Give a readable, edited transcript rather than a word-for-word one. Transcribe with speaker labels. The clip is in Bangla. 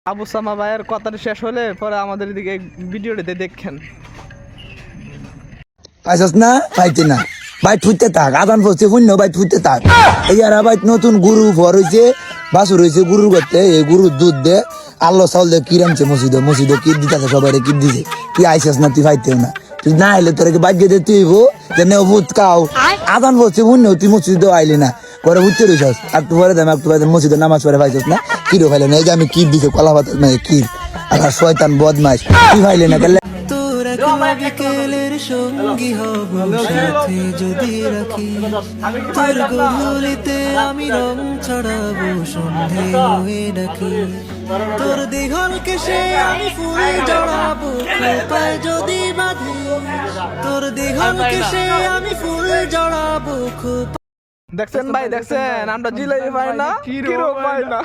Speaker 1: আবু সামা ভাইয়ের কথাটা শেষ হলে পরে আমাদের দিকে ভিডিওটিতে দেখেন।
Speaker 2: পাইছস না পাইতে না ভাই ঠুইতে থাক আদান পড়ছে শূন্য ভাই ঠুইতে থাক এই আর ভাই নতুন গুরু ভর হয়েছে বাছুর হয়েছে গুরুর করতে এই গরুর দুধ দে আল্লাহ চাউল দে কি রামছে মসজিদে কি দিতেছে সবাই কি দিছে তুই আইসস না তুই ফাইতেও না তুই না আইলে তোর বাজ্যে দে তুই যে নেও ভূত কাও আদান পড়ছে শূন্য তুই মসজিদে আইলি না পরে উঠতে রইছস একটু পরে দাম একটু পরে মসজিদে নামাজ পড়ে পাইছস না কিরো ফাইলে না এই যে আমি কি দিছে কলা ভাত মানে কি আর শয়তান বদমাইশ তুই ফাইলে না গেলে
Speaker 3: বিকেলের সঙ্গী হব সাথে যদি রাখি তোর গভুলিতে আমি রং ছড়াবো সন্ধে হয়ে ডাকি তোর দীঘল কেশে আমি ফুল জড়াবো খোপায় যদি বাঁধি তোর দীঘল কেশে আমি ফুল জড়াবো খোপায়।
Speaker 1: দেখছেন ভাই দেখছেন আমরা জিলাই পাই না, কিরো পাই না।